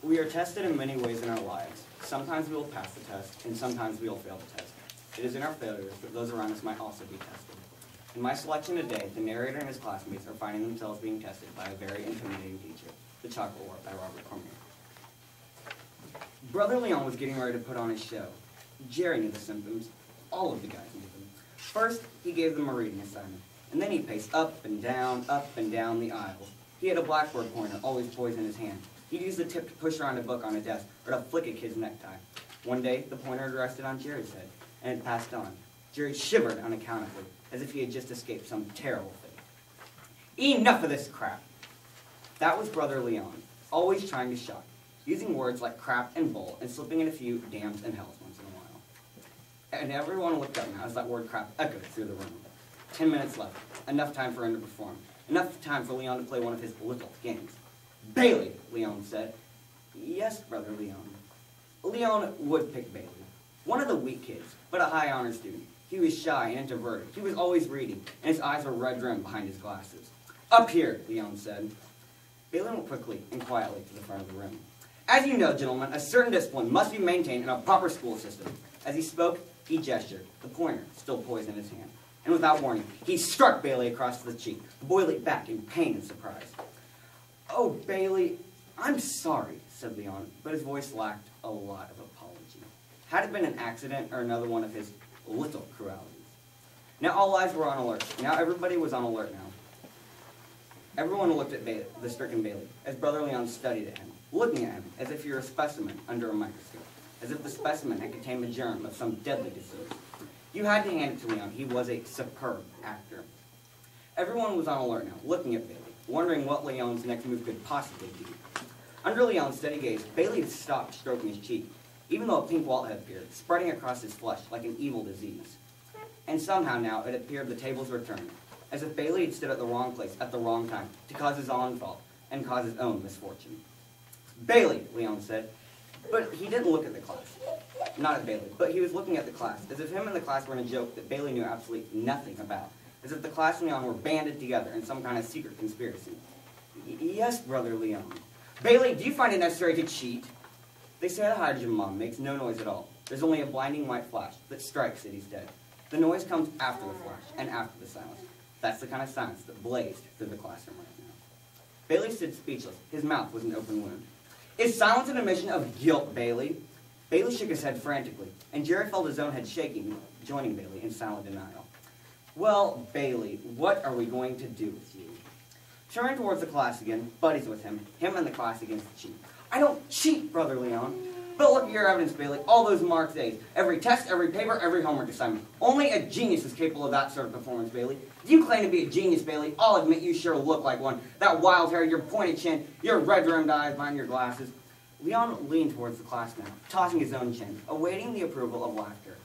We are tested in many ways in our lives. Sometimes we will pass the test, and sometimes we will fail the test. It is in our failures that those around us might also be tested. In my selection today, the narrator and his classmates are finding themselves being tested by a very intimidating teacher, The Chocolate War by Robert Cormier. Brother Leon was getting ready to put on his show. Jerry knew the symptoms. All of the guys knew them. First, he gave them a reading assignment, and then he paced up and down the aisles. He had a blackboard pointer always poised in his hand. He'd use the tip to push around a book on a desk or to flick a kid's necktie. One day, the pointer had rested on Jerry's head, and it passed on. Jerry shivered unaccountably, as if he had just escaped some terrible fate. Enough of this crap! That was Brother Leon, always trying to shock, using words like crap and bull, and slipping in a few dams and hells once in a while. And everyone looked up now as that word crap echoed through the room. 10 minutes left, enough time for him to perform, enough time for Leon to play one of his little games. Bailey, Leon said. Yes, Brother Leon. Leon would pick Bailey. One of the weak kids, but a high honor student. He was shy and introverted. He was always reading, and his eyes were red-rimmed behind his glasses. Up here, Leon said. Bailey went quickly and quietly to the front of the room. As you know, gentlemen, a certain discipline must be maintained in a proper school system. As he spoke, he gestured, the pointer still poised in his hand. And without warning, he struck Bailey across the cheek. The boy leaped back in pain and surprise. Oh, Bailey, I'm sorry, said Leon, but his voice lacked a lot of apology. Had it been an accident or another one of his little cruelties? Now all eyes were on alert. Now everybody was on alert now. Everyone looked at the stricken Bailey, as Brother Leon studied at him, looking at him as if he were a specimen under a microscope, as if the specimen had contained the germ of some deadly disease. You had to hand it to Leon. He was a superb actor. Everyone was on alert now, looking at Bailey, wondering what Leon's next move could possibly be. Under Leon's steady gaze, Bailey had stopped stroking his cheek, even though a pink welt had appeared, spreading across his flesh like an evil disease. And somehow now it appeared the tables were turned, as if Bailey had stood at the wrong place at the wrong time to cause his own fault and cause his own misfortune. Bailey, Leon said, but he didn't look at the class. Not at Bailey, but he was looking at the class, as if him and the class were in a joke that Bailey knew absolutely nothing about, as if the class and Leon were banded together in some kind of secret conspiracy. Yes, Brother Leon. Bailey, do you find it necessary to cheat? They say the hydrogen bomb makes no noise at all. There's only a blinding white flash that strikes cities dead. The noise comes after the flash and after the silence. That's the kind of silence that blazed through the classroom right now. Bailey stood speechless. His mouth was an open wound. Is silence an admission of guilt, Bailey? Bailey shook his head frantically, and Jerry felt his own head shaking, joining Bailey in silent denial. Well, Bailey, what are we going to do with you? Turning towards the class again, buddies with him and the class against the cheat. I don't cheat, Brother Leon. But look at your evidence, Bailey. All those marked A's. Every test, every paper, every homework assignment. Only a genius is capable of that sort of performance, Bailey. You claim to be a genius, Bailey. I'll admit you sure look like one. That wild hair, your pointed chin, your red-rimmed eyes behind your glasses. Leon leaned towards the class now, tossing his own chin, awaiting the approval of laughter.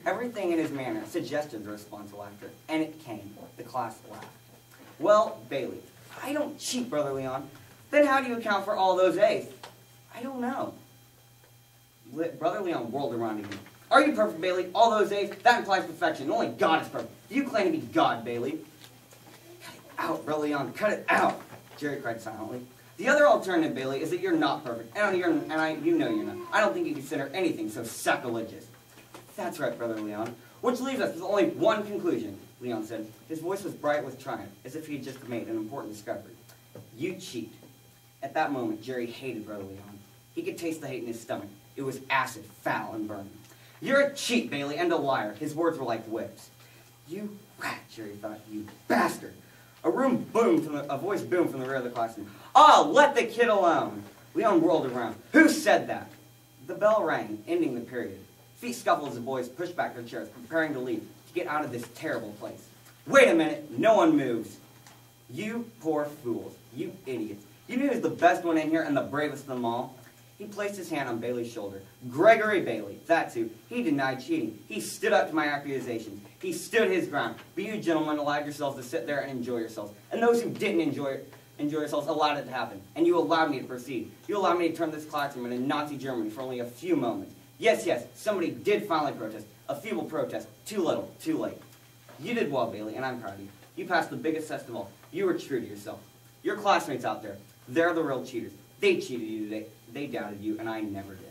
Everything in his manner suggested the response to laughter, and it came. The class laughed. Well, Bailey, I don't cheat, Brother Leon. Then how do you account for all those A's? I don't know. Brother Leon whirled around again. Are you perfect, Bailey? All those A's? That implies perfection. Only God is perfect. You claim to be God, Bailey. Cut it out, Brother Leon. Cut it out, Jerry cried silently. The other alternative, Bailey, is that you're not perfect. You know you're not. I don't think you consider anything so sacrilegious. That's right, Brother Leon. Which leaves us with only one conclusion, Leon said. His voice was bright with triumph, as if he had just made an important discovery. You cheat. At that moment, Jerry hated Brother Leon. He could taste the hate in his stomach. It was acid, foul, and burning. You're a cheat, Bailey, and a liar. His words were like whips. You rat, Jerry thought, you bastard. A voice boomed from the rear of the classroom. Oh, let the kid alone. Leon whirled around. Who said that? The bell rang, ending the period. Feet scuffled as the boys pushed back their chairs, preparing to leave, to get out of this terrible place. Wait a minute, no one moves. You poor fools, you idiots. You knew he was the best one in here and the bravest of them all. He placed his hand on Bailey's shoulder. Gregory Bailey, that's who. He denied cheating. He stood up to my accusations. He stood his ground. But you gentlemen allowed yourselves to sit there and enjoy yourselves. And those who didn't enjoy yourselves allowed it to happen. And you allowed me to proceed. You allowed me to turn this classroom into Nazi Germany for only a few moments. Yes, somebody did finally protest. A feeble protest. Too little, too late. You did well, Bailey, and I'm proud of you. You passed the biggest test of all. You were true to yourself. Your classmates out there, they're the real cheaters. They cheated you, they doubted you, and I never did.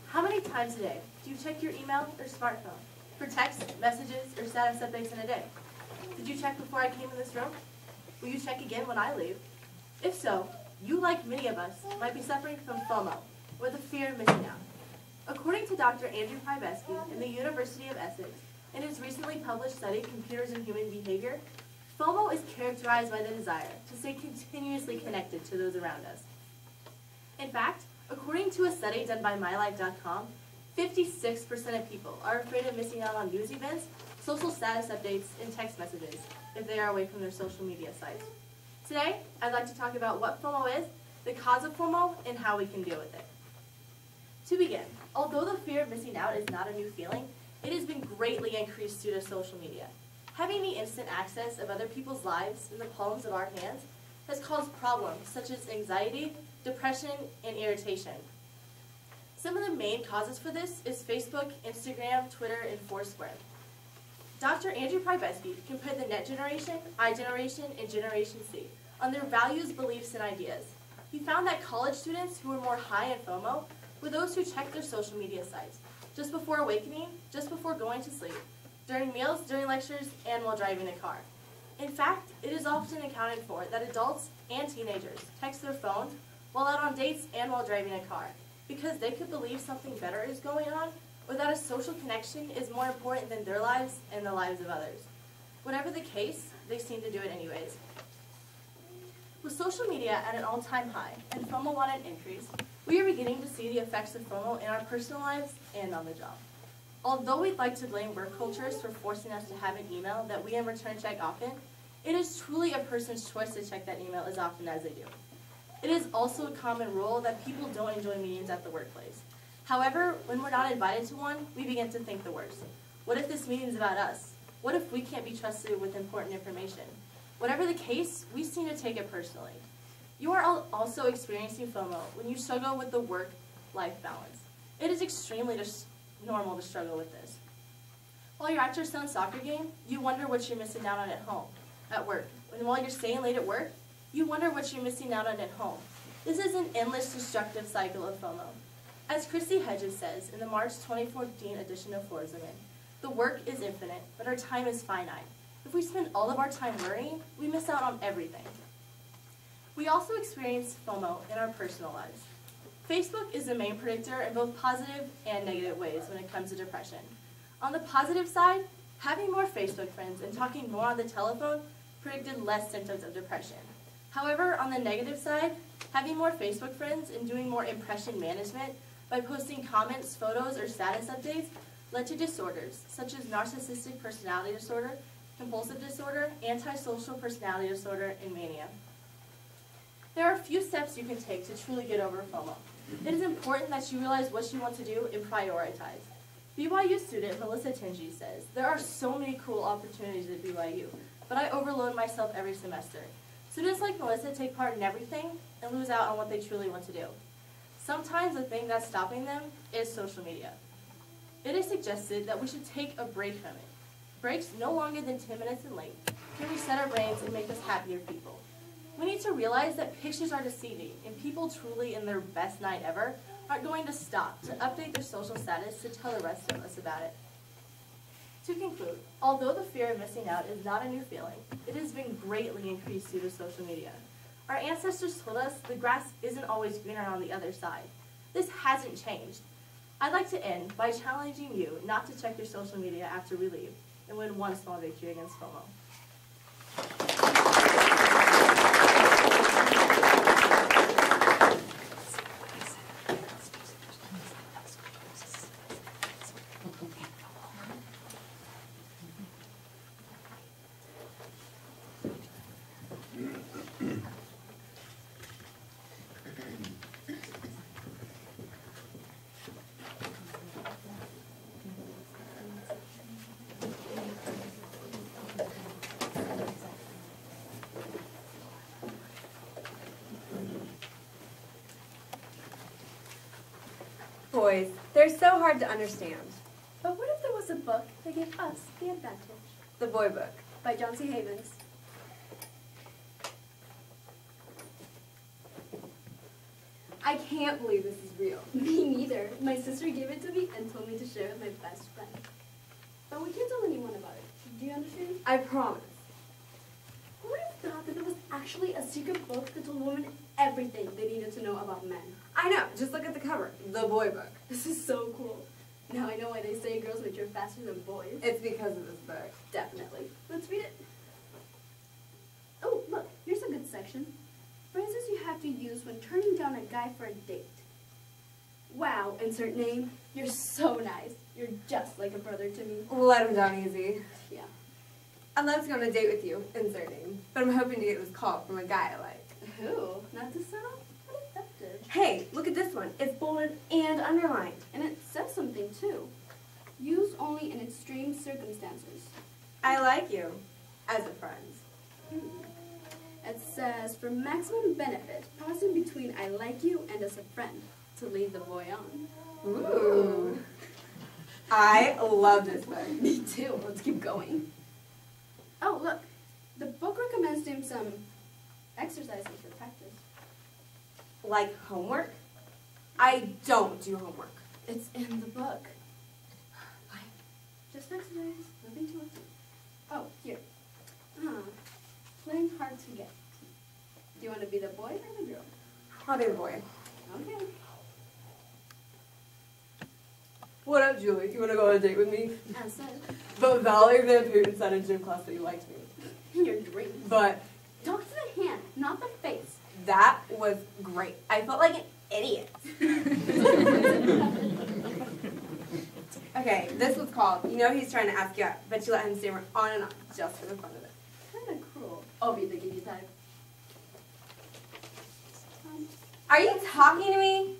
How many times a day do you check your email or smartphone for text, messages, or status updates in a day? Did you check before I came in this room? Will you check again when I leave? If so, you, like many of us, might be suffering from FOMO, or the fear of missing out. According to Dr. Andrew Prybeski in the University of Essex, in his recently published study, Computers and Human Behavior, FOMO is characterized by the desire to stay continuously connected to those around us. In fact, according to a study done by MyLife.com, 56% of people are afraid of missing out on news events, social status updates, and text messages if they are away from their social media sites. Today, I'd like to talk about what FOMO is, the cause of FOMO, and how we can deal with it. To begin, although the fear of missing out is not a new feeling, it has been greatly increased due to social media. Having the instant access of other people's lives in the palms of our hands has caused problems such as anxiety, depression, and irritation. Some of the main causes for this is Facebook, Instagram, Twitter, and Foursquare. Dr. Andrew Prybeski compared the Net Generation, iGeneration, and Generation Z on their values, beliefs, and ideas. He found that college students who were more high in FOMO were those who checked their social media sites just before awakening, just before going to sleep, during meals, during lectures, and while driving a car. In fact, it is often accounted for that adults and teenagers text their phones while out on dates and while driving a car, because they could believe something better is going on, or that a social connection is more important than their lives and the lives of others. Whatever the case, they seem to do it anyways. With social media at an all-time high and FOMO on an increase, we are beginning to see the effects of FOMO in our personal lives and on the job. Although we'd like to blame work cultures for forcing us to have an email that we in return check often, it is truly a person's choice to check that email as often as they do. It is also a common rule that people don't enjoy meetings at the workplace. However, when we're not invited to one, we begin to think the worst. What if this meeting is about us? What if we can't be trusted with important information? Whatever the case, we seem to take it personally. You are also experiencing FOMO when you struggle with the work-life balance. It is extremely normal to struggle with this. While you're at your son's soccer game, you wonder what you're missing out on at home, at work. And while you're staying late at work, you wonder what you're missing out on at home. This is an endless destructive cycle of FOMO. As Christy Hedges says in the March 2014 edition of Forbes Women, the work is infinite, but our time is finite. If we spend all of our time worrying, we miss out on everything. We also experience FOMO in our personal lives. Facebook is the main predictor in both positive and negative ways when it comes to depression. On the positive side, having more Facebook friends and talking more on the telephone predicted less symptoms of depression. However, on the negative side, having more Facebook friends and doing more impression management by posting comments, photos, or status updates led to disorders such as narcissistic personality disorder, compulsive disorder, antisocial personality disorder, and mania. There are a few steps you can take to truly get over FOMO. It is important that you realize what you want to do and prioritize. BYU student Melissa Tingy says, "There are so many cool opportunities at BYU, but I overload myself every semester. Students like Melissa take part in everything and lose out on what they truly want to do. Sometimes the thing that's stopping them is social media." It is suggested that we should take a break from it. Breaks no longer than 10 minutes in length can reset our brains and make us happier people. We need to realize that pictures are deceiving, and people truly in their best night ever aren't going to stop to update their social status to tell the rest of us about it. To conclude, although the fear of missing out is not a new feeling, it has been greatly increased due to social media. Our ancestors told us the grass isn't always greener on the other side. This hasn't changed. I'd like to end by challenging you not to check your social media after we leave and win one small victory against FOMO. Boys, they're so hard to understand. But what if there was a book that gave us the advantage? The Boy Book. By John C. Havens. I can't believe this is real. Me neither. My sister gave it to me and told me to share it with my best friend. But we can't tell anyone about it. Do you understand? I promise. Who would have thought that there was actually a secret book that told women everything they needed to know about men? I know, just look at the cover. The Boy Book. This is so cool. Now I know why they say girls mature faster than boys. It's because of this book. Definitely. Let's read it. Oh, look, here's a good section. Phrases you have to use when turning down a guy for a date. Wow, insert name. You're so nice. You're just like a brother to me. Let him down easy. Yeah. I'd love to go on a date with you, insert name. But I'm hoping to get this call from a guy I like. Who? Not to settle? What effective. Hey, look at this one. It's bolded and underlined. And it says something too. Use only in extreme circumstances. I like you. As a friend. It says, for maximum benefit, pausing between I like you and as a friend to lead the boy on. Ooh. I love this book. Me too. Let's keep going. Oh, look. The book recommends doing some exercises for practice. Like homework? I don't do homework. It's in the book. Just exercise. Nothing too much. Oh, here. Playing hard to get. Do you want to be the boy or the girl? I'll be the boy. Okay. What up, Julie? You want to go on a date with me? As said. But Valerie Van Putten said in gym class that you liked me. Your dream. But Talk to the hand, not the face. that was great. I felt like an idiot. Okay, this was called, you know he's trying to ask you out, but you let him stammer on and on just for the fun of it. Kind of cruel. I'll be the giddy type. Are you talking to me?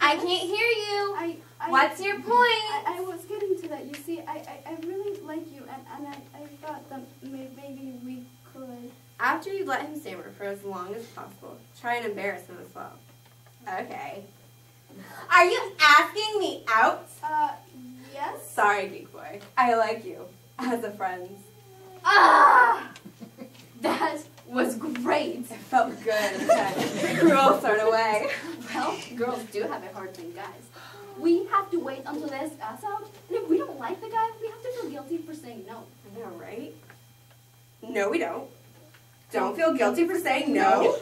I yes. can't hear you. I What's your point? I was getting to that. You see, I really like you, and I thought that maybe we could. After you let him stammer for as long as possible, try and embarrass him as well. Okay. Are you asking me out? Yes? Sorry, geek boy. I like you. As a friend. Ah! That was great. It felt good. That cruel sort of way. Well, girls do have it harder than guys. We have to wait until they ask us out, and if we don't like the guy, we have to feel guilty for saying no. I know, right? No, we don't. Don't feel guilty for saying no.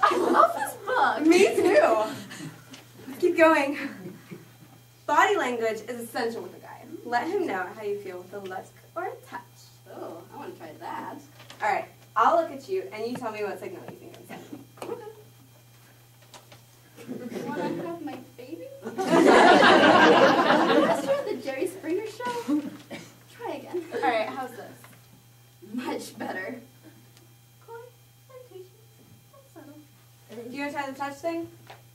I love this book. Me too. Let's keep going. Body language is essential with a guy. Let him know how you feel with a look or a touch. Oh, I want to try that. All right, I'll look at you and you tell me what signal you think I'm sending. Okay. Want to have my baby? Last year at the Jerry Springer show? Try again. All right, how's this? Much better. Coy, flirtatious, and subtle. Do you want to try the touch thing?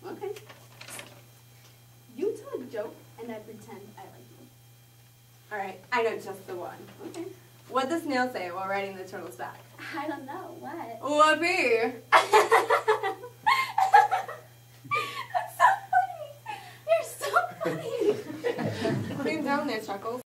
Okay. You tell a joke, and I pretend I like you. All right, I know just the one. Okay. What'd the snail say while riding the turtle's back? I don't know. What? Whoopee! That's so funny. You're so funny. Putting down their chuckles.